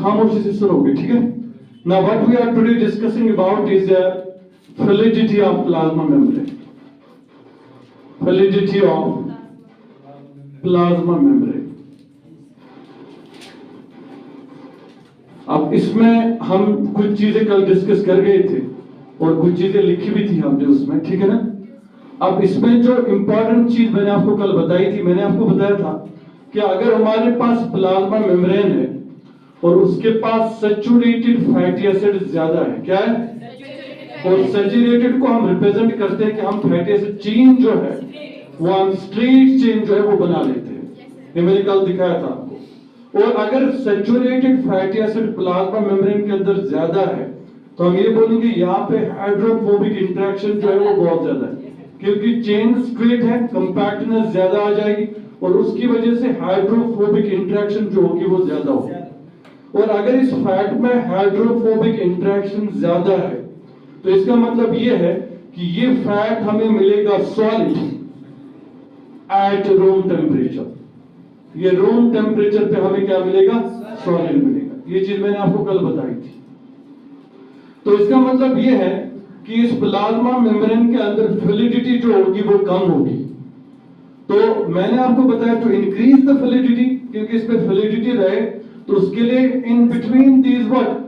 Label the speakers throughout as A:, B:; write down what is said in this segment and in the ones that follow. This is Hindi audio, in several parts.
A: खामोशी से सुनोगे, ठीक है? Now what we are today discussing about is the validity of plasma membrane. Validity of plasma membrane. अब इसमें हम कुछ चीजें कल डिस्कस कर गए थे और कुछ चीजें लिखी भी थी हमने उसमें, ठीक है ना? अब इसमें जो इंपॉर्टेंट चीज मैंने आपको कल बताई थी, मैंने आपको बताया था कि अगर हमारे पास प्लाज्मा मेम्ब्रेन है और उसके पास सैचुरेटेड फैटी एसिड ज्यादा है, क्या है? और सैचुरेटेड को हम रिप्रेजेंट करते हैं कि हम फैटी एसिड चेन जो है वो हम स्ट्रेट चेन जो है वो बना लेते हैं। ये मैंने कल दिखाया था आपको। और अगर saturated fatty acid plasma membrane के अंदर ज्यादा है तो हम ये बोलेंगे यहाँ पे हाइड्रोफोबिक इंटरेक्शन जो है वो बहुत ज्यादा है, क्योंकि चेन स्ट्रेट है, कंपैक्टनेस ज्यादा आ जाएगी और उसकी वजह से हाइड्रोफोबिक इंटरेक्शन जो होगी वो ज्यादा होगी। और अगर इस फैट में हाइड्रोफोबिक इंटरेक्शन ज्यादा है तो इसका मतलब ये है कि ये फैट हमें मिलेगा सॉलिड एट रूम टेम्परेचर। ये रूम टेम्परेचर पे हमें क्या मिलेगा? सॉलिड मिलेगा। ये चीज मैंने आपको कल बताई थी। तो इसका मतलब ये है कि इस प्लाज्मा मेम्ब्रेन के अंदर फ्लूइडिटी जो होगी वो कम होगी। तो मैंने आपको बताया टू इंक्रीज द फ्लूइडिटी, क्योंकि इसमें फ्लूइडिटी रहे तो उसके लिए in between these what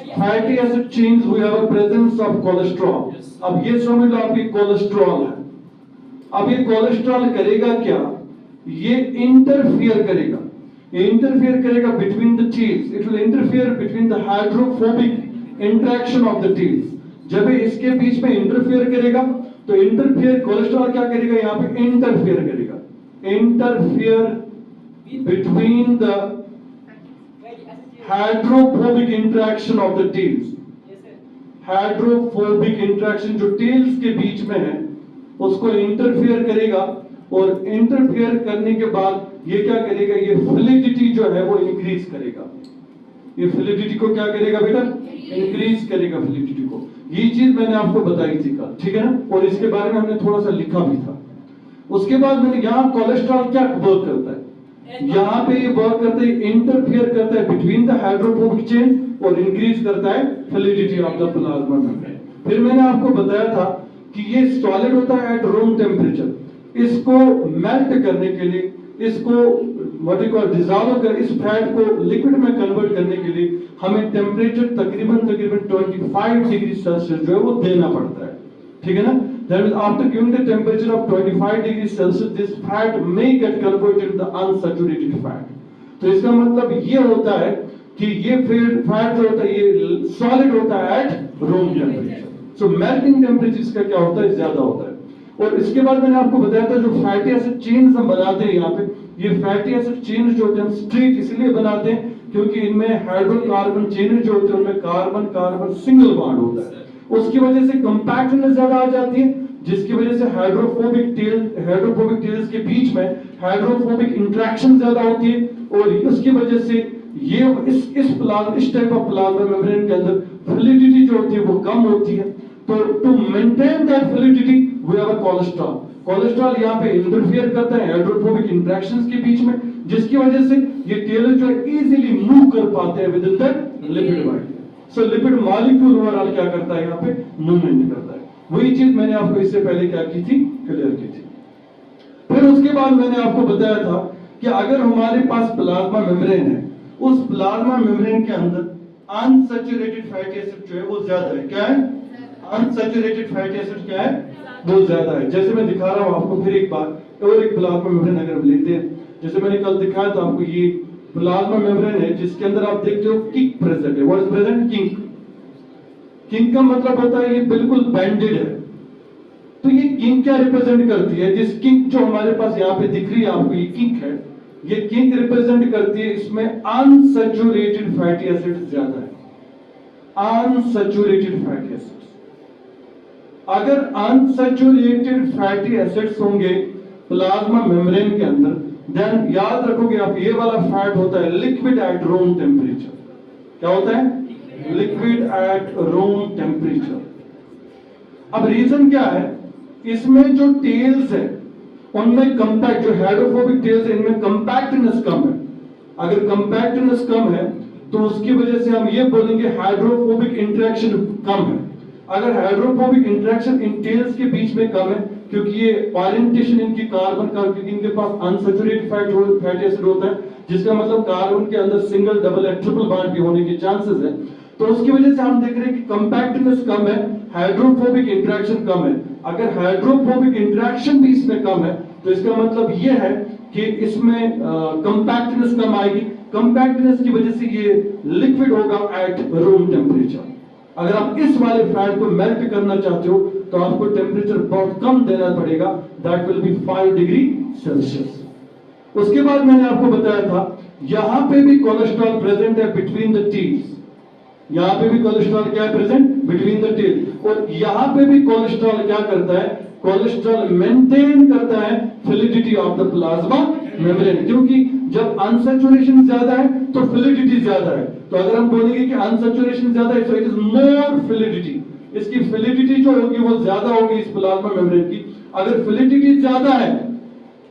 A: fatty acid chains we have a presence of cholesterol. अब ये समझ लो आपकी कोलेस्ट्रॉल है। अब ये कोलेस्ट्रॉल करेगा क्या? ये इंटरफियर करेगा। ये इंटरफियर करेगा between the tails. It will interfere between the hydrophobic interaction of the tails. जब ये इसके बीच में इंटरफियर करेगा तो इंटरफियर कोलेस्ट्रॉल क्या करेगा? यहाँ पे इंटरफियर करेगा। Interfere between the hydrophobic interaction of the tails. Hydrophobic interaction जो टील्स के बीच में है उसको इंटरफियर करेगा और इंटरफियर करने के बाद ये क्या करेगा? ये फ्लूइडिटी जो है वो इंक्रीज करेगा। ये फ्लूइडिटी को क्या करेगा बेटा? इंक्रीज करेगा फ्लूइडिटी को। ये चीज मैंने आपको बताई थी कल, ठीक है ना? और इसके बारे में हमने थोड़ा सा लिखा भी था। उसके बाद मैंने यहाँ कोलेस्ट्रॉल क्या वर्क करता है? यहाँ पे ये वर्क करता है, इंटरफियर करता है बिटवीन द हाइड्रोफोबिक चेन और इंक्रीज करता है fluidity of the plasma membrane. फिर मैंने आपको बताया था कि ये सॉलिड होता है एट रूम टेम्परेचर। इसको मेल्ट करने के लिए, इसको व्हाट यू कॉल डिसॉल्व कर, इस फैट को लिक्विड में कन्वर्ट करने के लिए हमें टेम्परेचर तकरीबन 25 डिग्री सेल्सियस जो है वो देना पड़ता है, ठीक है ना? That is, after giving the temperature of 25 degrees Celsius, this fat may get converted to the unsaturated fat. तो इसका मतलब ये होता है कि ये फैट जो होता है ये सॉलिड होता है at room temperature. So melting temperature इसका क्या होता है? ज्यादा होता है। और इसके बाद मैंने आपको बताया था जो फैटी एसिड चेन्स हम बनाते हैं यहाँ पे, ये फैटी एसिड चेन्स जो होते हैं हम स्ट्रेट इसलिए बनाते हैं क्योंकि इनमें हाइड्रोकार्बन चेन जो होते हैं उनमें कार्बन कार्बन सिंगल बॉन्ड होता है। उसकी वजह से कंपैक्टनेस ज्यादा आ जाती है, जिसकी वजह से हाइड्रोफोबिक टेल्स के बीच में हाइड्रोफोबिक इंटरेक्शन ज्यादा होती है और उसकी वजह से ये इस टाइप ऑफ प्लाज्मा मेम्ब्रेन के अंदर फ्लूइडिटी जो होती है वो कम होती है। तो to maintain that fluidity we have a cholesterol. Cholesterol यहाँ पे इंटरफियर करता है हाइड्रोफोबिक इंटरेक्शंस के बीच में, जिसकी वजह से ये टेल्स जो है इजीली मूव कर पाते हैं with in that lipid body. So lipid molecule overall क्या करता है? यहाँ पे मूवमेंट करता है। वही चीज मैंने आपको इससे पहले क्या की थी? क्लियर की थी। फिर उसके बाद मैंने आपको बताया था कि अगर हमारे पास प्लाज्मा मेम्ब्रेन है, उस प्लाज्मा मेम्ब्रेन के अंदर अनसैचुरेटेड फैटी एसिड जो है वो ज्यादा है। क्या है? अनसैचुरेटेड फैटी एसिड क्या है? वो ज्यादा है। जैसे मैं दिखा रहा हूं आपको फिर एक बार, और एक प्लाज्मा मेम्ब्रेन अगर हम लेते हैं, जैसे मैंने कल दिखाया था आपको, ये प्लाज्मा मेम्ब्रेन है जिसके अंदर आप देखते हो किंक प्रेजेंट है। What is present? Kink. Kink का मतलब होता है ये बिल्कुल बैंडेड है। तो ये किंक क्या रिप्रेजेंट करती है? जिस किंक जो हमारे पास यहाँ पे दिख रही है आपको, ये किंक है। ये किंक रिप्रेजेंट करती है इसमें अनसैचुरेटेड फैटी एसिड ज्यादा है। Unsaturated fatty acid. अगर अनसैचुरेटेड फैटी एसिड्स होंगे प्लाज्मा मेम्ब्रेन के अंदर, देन याद रखोगे आप ये वाला फैट होता है लिक्विड एट रूम टेम्परेचर। क्या होता है? Liquid at room temperature. अब रीजन क्या है? इसमें जो टेल्स है उनमें कंपैक्ट, जो हाइड्रोफोबिक टेल्स है इनमें कंपैक्टनेस कम है। अगर कंपैक्टनेस कम है तो उसकी वजह से हम ये बोलेंगे हाइड्रोफोबिक इंटरेक्शन कम है। अगर हाइड्रोफोबिक इंटरेक्शन इन टेल्स के बीच में कम है, क्योंकि ये ओरिएंटेशन इनकी कार्बन का, क्योंकि इनके पास अनसैचुरेटेड फैटी एसिड होता है, जिसका मतलब कार्बन के अंदर सिंगल, डबल या ट्रिपल बॉन्ड भी होने के चांसेस है। तो उसकी वजह से हम देख रहे हैं कि कंपैक्टनेस कम है, हाइड्रोफोबिक इंटरेक्शन कम है। अगर हाइड्रोफोबिक इंटरेक्शन भी इसमें कम है तो इसका मतलब यह है कि इसमें कंपैक्टनेस कम आएगी। कंपैक्टनेस की वजह से ये लिक्विड होगा एट रूम टेम्परेचर। अगर आप इस वाले फैट को मेल्ट करना चाहते हो तो आपको टेम्परेचर बहुत कम देना पड़ेगा, that will be 5 degree Celsius. उसके बाद मैंने आपको बताया था यहां पे भी कोलेस्ट्रॉल प्रेजेंट है बिटवीन द टीथ। यहां पे भी कोलेस्ट्रॉल क्या है प्रेजेंट बिटवीन द टीथ, और यहां पे भी कोलेस्ट्रॉल क्या करता है, कोलेस्ट्रॉल मेंटेन करता है fluidity of the plasma membrane. क्योंकि जब अनसैचुरेशन ज्यादा है तो फ्लूइडिटी ज्यादा है, तो अगर हम बोलेंगे कि अनसैचुरेशन ज्यादा है, so it is more fluidity, इसकी फ्लूइडिटी जो होगी वो ज्यादा होगी इस प्लाज्मा मेम्ब्रेन की। अगर फ्लूइडिटी ज्यादा है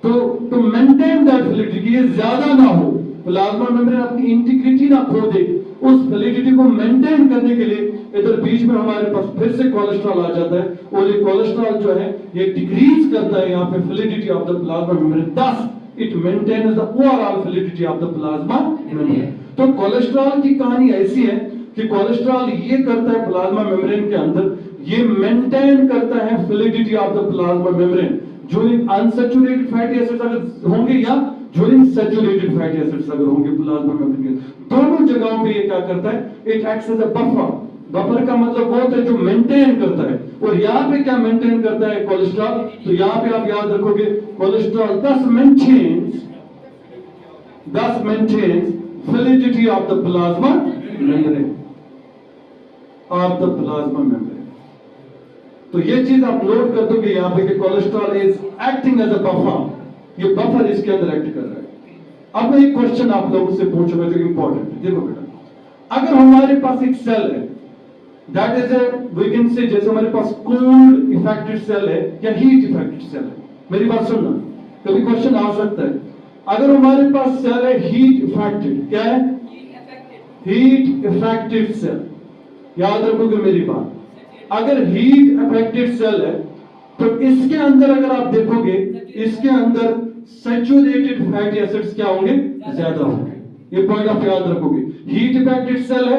A: तो मेंटेन दैट फ्लूइडिटी, ये ज्यादा ना हो, प्लाज्मा मेम्ब्रेन अपनी इंटीग्रिटी ना खो दे, उस फ्लूइडिटी को मेंटेन करने के लिए इधर बीच में हमारे पास फिर से कोलेस्ट्रॉल आ जाता है, और ये कोलेस्ट्रॉल जो है ये डिक्रीज करता है यहाँ पे fluidity of the plasma membrane, thus it maintains the overall fluidity of the plasma membrane। तो कोलेस्ट्रॉल की कहानी ऐसी है कि कोलेस्ट्रॉल ये करता है प्लाज्मा मेम्ब्रेन के अंदर, ये मेंटेन करता है fluidity of the plasma membrane. जो अनसैचुरेटेड फैटी एसिड्स अगर होंगे या जो सैचुरेटेड फैटी एसिड्स अगर होंगे प्लाज्मा मेम्ब्रेन के, दोनों जगहों पे ये क्या करता है, it acts as a buffer. Buffer का मतलब वो होता है जो मेंटेन करता है, और यहाँ पे क्या मेंटेन करता है कोलेस्ट्रॉल, तो यहाँ पे आप याद रखोगे cholesterol thus maintains fluidity of the plasma membrane। तो ये चीज आप नोट कर दोगे यहाँ पे कि cholesterol is acting as a buffer, ये बफर इसके अंदर एक्ट कर रहा है। अब मैं एक क्वेश्चन आप लोगों से पूछूंगा जो इंपॉर्टेंट है। देखो बेटा, अगर हमारे पास एक सेल है, that is we can say, जैसे हमारे पास कोल्ड इफेक्टेड सेल है या हीट इफेक्टेड सेल है, मेरी बात सुनना, कभी क्वेश्चन आ सकता है। अगर हमारे पास सेल है हीट इफेक्टेड, क्या है, हीट इफेक्टेड सेल, याद रखोगे मेरी बात। अगर हीट इफेक्टेड सेल है तो इसके अंदर अगर आप देखोगे, इसके अंदर सैचुरेटेड फैटी एसिड्स क्या होंगे, ज्यादा होंगे। ये पॉइंट आप याद रखोगे। हीट इफेक्टेड सेल है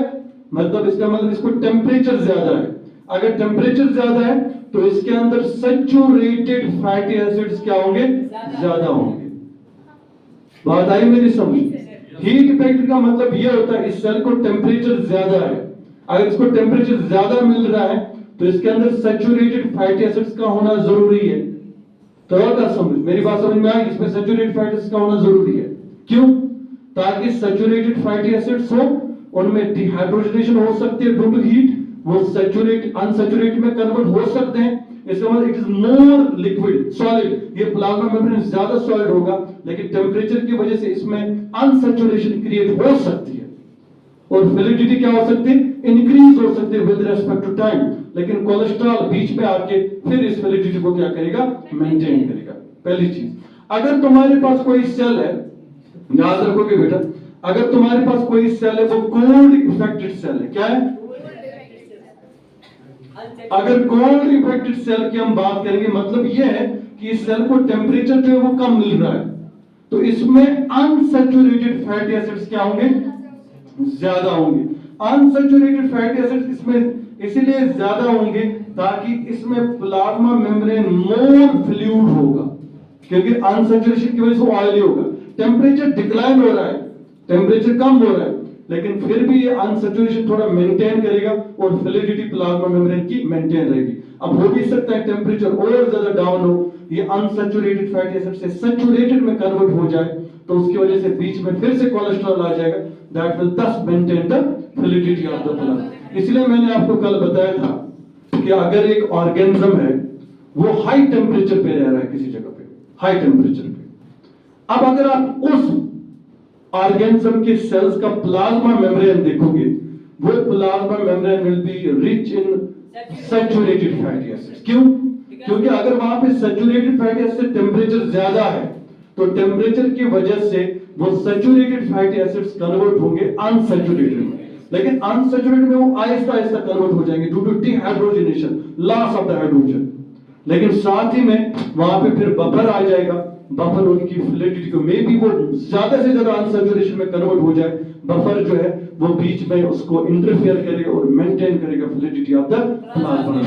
A: मतलब इसका मतलब इसको टेम्परेचर ज्यादा है, अगर टेम्परेचर ज्यादा है तो इसके अंदर सैचुरेटेड फैटी एसिड्स क्या होंगे, ज्यादा होंगे। बात आई मेरी समझ। हीट इफेक्ट का मतलब यह होता है इस सेल को टेम्परेचर ज्यादा है, अगर इसको टेम्परेचर ज्यादा मिल रहा है तो इसके अंदर सैचुरेटेड फैटी एसिड्स का होना जरूरी है। तो क्या समझ, मेरी बात समझ में आई, इसमें सैचुरेटेड फैटी एसिड्स का होना जरूरी है। क्यों, ताकि सैचुरेटेड फैटी एसिड्स हो, उनमें डिहाइड्रोजनेशन हो सकती है ड्यू टू हीट, वो सैचुरेट अनसैचुरेटेड में कन्वर्ट हो सकते हैं। इसका मतलब it is more liquid solid, ये प्लाज्मा मेम्ब्रेन ज्यादा सॉलिड होगा, लेकिन टेम्परेचर की वजह से इसमें अनसैचुरेशन क्रिएट हो सकती है, और फ्लूइडिटी क्या हो सकती है, इंक्रीज हो सकती है विद रिस्पेक्ट टू टाइम। लेकिन कोलेस्ट्रॉल बीच में आके फिर इस फ्लूइडिटी को क्या करेगा, मेंटेन करेगा। पहली चीज, अगर तुम्हारे पास कोई सेल है, याद रखोगे बेटा, अगर तुम्हारे पास कोई सेल है वो कोल्ड इफेक्टेड सेल है, क्या है, अगर कोल्ड इफेक्टेड सेल की हम बात करेंगे, मतलब यह है कि इस सेल को टेम्परेचर जो है वो कम मिल रहा है, तो इसमें अनसैचुरेटेड फैटी एसिड्स क्या होंगे, ज्यादा होंगे। अनसैचुरेटेड फैटी एसिड्स इसमें इसीलिए ज्यादा होंगे ताकि इसमें प्लाज्मा मेम्ब्रेन मोर फ्लूइड होगा, क्योंकि अनसैचुरेशन की वजह से ऑयली होगा। टेम्परेचर डिक्लाइन हो रहा है, टेम्परेचर कम हो रहा है, लेकिन फिर भी ये अनसैचुरेशन थोड़ा मेंटेन करेगा और फ्लूइडिटी प्लाज्मा मेम्ब्रेन की मेंटेन रहेगी। अब हो भी सकता है टेम्परेचर और ज्यादा डाउन हो, ये अनसैचुरेटेड फैटी एसिड से सैचुरेटेड में कन्वर्ट हो जाए, तो उसकी वजह से बीच में फिर से कोलेस्ट्रॉल आ जाएगा, that will thus maintain the fluidity of the blood। इसलिए मैंने आपको कल बताया था कि अगर एक ऑर्गेनिज्म है वो हाई टेम्परेचर पे रह रहा है किसी जगह पे, हाई टेम्परेचर पे, अब अगर आप उस ऑर्गेनिज्म के सेल्स का प्लाज्मा मेम्ब्रेन देखोगे, वो plasma membrane will be rich in saturated fatty acids. क्यों, क्योंकि अगर वहां पे सैचुरेटेड फैटी एसिड टेम्परेचर ज्यादा है तो टेम्परेचर की वजह से वो सैचुरेटेड फैटी एसिड्स कन्वर्ट होंगे अनसैचुरेटेड में, लेकिन अनसैचुरेटेड में वो आहिस्ता आहिस्ता कन्वर्ट हो जाएंगे due to dehydrogenation, loss of the hydrogen. लेकिन साथ ही में वहां पे फिर बफर आ जाएगा, बफर उनकी फ्लूइडिटी को मे बी वो ज्यादा से ज्यादा अनसैचुरेशन में कन्वर्ट हो जाए, बफर जो है वो बीच में उसको इंटरफेयर करेगा और मेंटेन करेगा फ्लूइडिटी ऑफ द प्लाज्मा।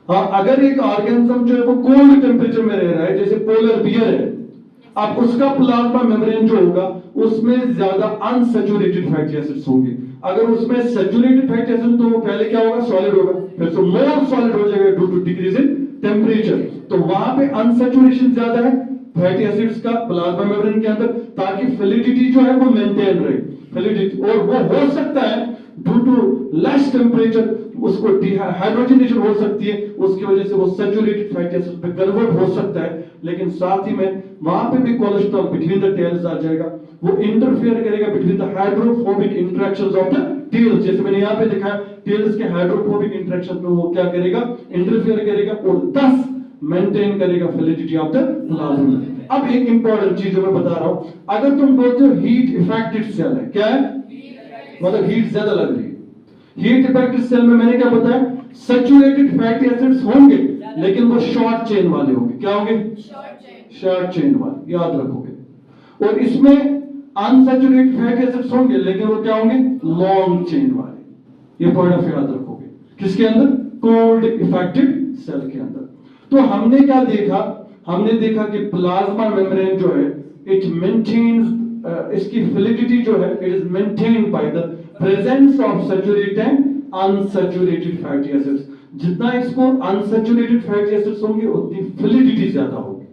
A: हाँ, अगर एक ऑर्गेनिज्म जो है वो कोल्ड टेम्परेचर में रह रहा है, जैसे पोलर बियर है, अब उसका प्लाज्मा मेम्ब्रेन जो होगा उसमें ज्यादा अनसैचुरेटेड फैटी एसिड्स होंगे। अगर उसमें सैचुरेटेड फैटी एसिड तो पहले क्या होगा, सॉलिड होगा, फिर से मोर सॉलिड हो जाएगा due to decrease in temperature. तो वहां पे अनसैचुरेशन ज्यादा है फैटी एसिड्स का प्लाज्मा मेम्ब्रेन के अंदर, ताकि फ्लूइडिटी जो है वो मेंटेन रहे फ्लूइडिटी। और वो हो सकता है ड्यू टू लेस टेम्परेचर उसको हाइड्रोजनेशन हो सकती है, उसकी वजह से वो सैचुरेटेड फैटी एसिड पे कन्वर्ट हो सकता है। लेकिन साथ ही में वहां पे भी कोलेस्ट्रॉल बिटवीन द टेल्स आ जाएगा, वो इंटरफेयर करेगा between the hydrophobic interactions of the tails. जैसे मैंने यहाँ पे दिखाया, टेल्स के हाइड्रोफोबिक इंटरेक्शन में वो क्या करेगा, इंटरफेयर करेगा और thus मेंटेन करेगा फ्लूइडिटी ऑफ द प्लाज्मा। अब एक इंपॉर्टेंट चीज मैं बता रहा हूं, अगर तुम बोलते हो हीट इफेक्टेड सेल है, क्या है, मतलब हीट ज्यादा लग रही है, हीट इफेक्टेड सेल में मैंने क्या बताया, सैचुरेटेड फैटी एसिड्स होंगे लेकिन वो शॉर्ट चेन वाले होंगे। क्या होंगे, शॉर्ट चेन वाले, याद रखोगे। और इसमें अनसैचुरेटेड फैटी एसिड्स होंगे लेकिन वो क्या होंगे, लॉन्ग चेन वाले। ये पॉइंट ऑफ याद रखोगे, किसके अंदर, कोल्ड इफेक्टेड सेल के अंदर। तो हमने क्या देखा, हमने देखा कि प्लाज्मा मेम्ब्रेन जो है इट मेंटेन्स इसकी फ्लूइडिटी जो है it is maintained by the presence of saturated and unsaturated fatty acids. जितना इसको अनसैचुरेटेड फैटी एसिड्स होंगे उतनी फ्लूइडिटी ज्यादा होगी,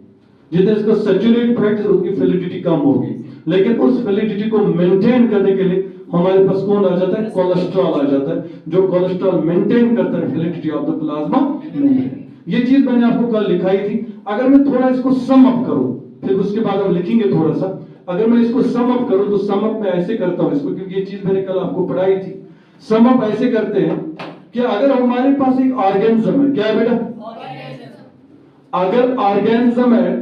A: जितना इसको सैचुरेटेड फैटी उतनी फ्लूइडिटी कम होगी। लेकिन उस फ्लूइडिटी को मेंटेन करने के लिए हमारे पास कौन आ जाता है, कोलेस्ट्रॉल आ जाता है, जो कोलेस्ट्रॉल मेंटेन करता है fluidity of the plasma membrane. ये चीज मैंने आपको कल लिखाई थी। अगर मैं थोड़ा इसको सम अप करूं, फिर उसके बाद हम लिखेंगे थोड़ा सा, अगर मैं इसको सम अप करूं तो सम अप मैं ऐसे करता हूं इसको, क्योंकि ये चीज मैंने कल आपको पढ़ाई थी। सम अप ऐसे करते हैं कि अगर हमारे पास एक ऑर्गेनिज्म है, क्या है बेटा, अगर ऑर्गेनिज्म है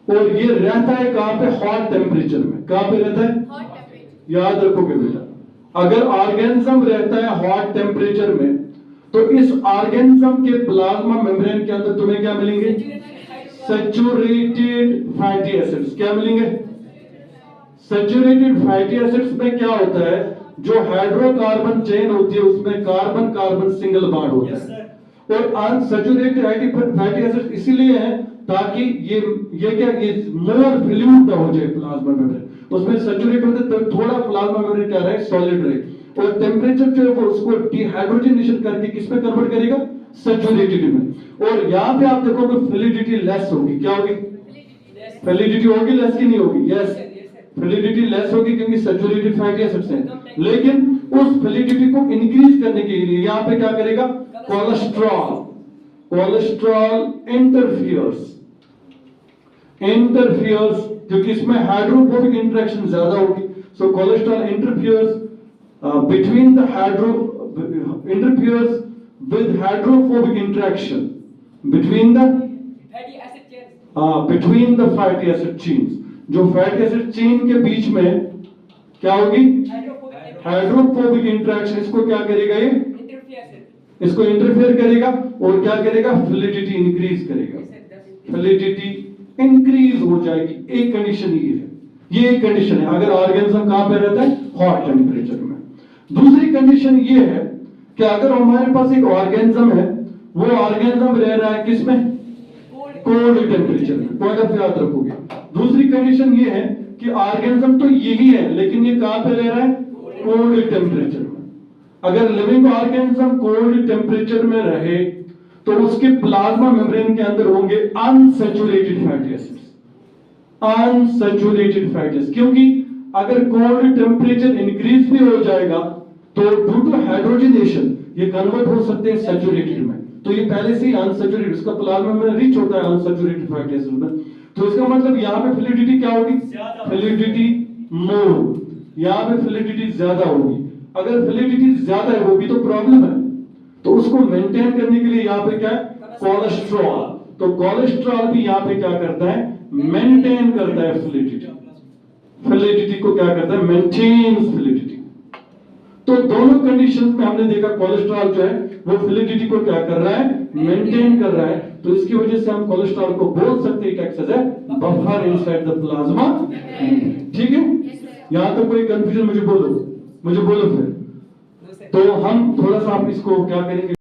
A: और ये रहता है कहां पे, हॉट टेम्परेचर में। कहां पे रहता है, याद रखोगे बेटा, अगर ऑर्गेनिज्म रहता है हॉट टेम्परेचर में तो इस ऑर्गेनिज्म के प्लाज्मा मेम्ब्रेन के अंदर तुम्हें क्या मिलेंगे, सैचुरेटेड फैटी एसिड्स। क्या मिलेंगे, सैचुरेटेड फैटी एसिड्स में क्या होता है, जो हाइड्रोकार्बन चेन होती है उसमें कार्बन कार्बन सिंगल बॉन्ड होता है। और अनसैचुरेटेड फैटी एसिड्स इसीलिए है ताकि ये क्या, ये मोर फ्लूइड ना हो जाए प्लाज्मा मेम्ब्रेन, उसमें सैचुरेट होते तो थोड़ा प्लाज्मा मेम्ब्रेन क्या रहे, सॉलिड रहे। और टेम्परेचर जो है वो उसको डिहाइड्रोजनेशन करके किस में कन्वर्ट करेगा, सैचुरेटेड में। और यहाँ पे आप देखोगे फ्लूइडिटी लेस होगी। क्या होगी, फ्लूइडिटी होगी लेस की नहीं होगी, यस फ्लूइडिटी लेस होगी क्योंकि सैचुरेटेड फैटी एसिड्स हैं। लेकिन उस फ्लूइडिटी को इंक्रीज करने के लिए यहाँ पे क्या करेगा, कोलेस्ट्रॉल, कोलेस्ट्रॉल इंटरफियर्स क्योंकि इसमें हाइड्रोफोबिक इंटरेक्शन ज्यादा होगी। So cholesterol interferes between the interferes with hydrophobic interaction between the fatty acid chains। जो फैटी एसिड चेन के बीच में क्या होगी, हाइड्रोफोबिक इंटरेक्शन, इसको क्या करेगा, ये इसको इंटरफेयर करेगा और क्या करेगा, फ्लूइडिटी इंक्रीज करेगा, फ्लूइडिटी इंक्रीज हो जाएगी। एक कंडीशन ये एक कंडीशन है अगर ऑर्गेनिज्म कहां पे रहता है, हॉट टेम्परेचर में। दूसरी कंडीशन ये है कि अगर हमारे पास एक ऑर्गेनिज्म है, वो ऑर्गेनिज्म रह रहा है किसमें, कोल्ड टेम्परेचर में। पॉइंट ऑफ याद रखोगे। दूसरी कंडीशन ये है कि ऑर्गेनिज्म तो यही है लेकिन ये कहां पे रह रहा है, कोल्ड टेम्परेचर में। अगर लिविंग ऑर्गेनिज्म कोल्ड टेम्परेचर में रहे तो उसके प्लाज्मा मेम्ब्रेन के अंदर होंगे unsaturated fatty acids, unsaturated fatty acids. क्योंकि अगर कोल्ड टेम्परेचर इंक्रीज भी हो जाएगा तो ड्यू टू हाइड्रोजनेशन ये कन्वर्ट हो सकते हैं सैचुरेटेड में। तो ये पहले से ही अनसैचुरेटेड, इसका प्लाज्मा में रिच होता है अनसैचुरेटेड फैटी एसिड में। तो इसका मतलब यहाँ पे फ्लूइडिटी क्या होगी, फ्लूइडिटी मोर, यहाँ पे फ्लूइडिटी ज्यादा होगी। अगर फ्लूइडिटी ज्यादा है वो भी तो प्रॉब्लम है, तो उसको मेंटेन करने के लिए यहाँ पे क्या है, कोलेस्ट्रॉल। तो कोलेस्ट्रॉल भी यहाँ पे क्या करता है, मेंटेन करता है फ्लूइडिटी। फ्लैटिटी को क्या करता है, मेंटेन्स फ्लैटिटी। तो दोनों कंडीशंस में हमने देखा कोलेस्ट्रॉल जो है वो फ्लैटिटी को क्या कर रहा है, मेंटेन कर रहा है। तो इसकी वजह से हम कोलेस्ट्रॉल को बोल सकते हैं it acts as a buffer inside the plasma. ठीक है, यहां तक कोई कंफ्यूजन मुझे बोलो फिर। तो हम थोड़ा सा आप इसको क्या करेंगे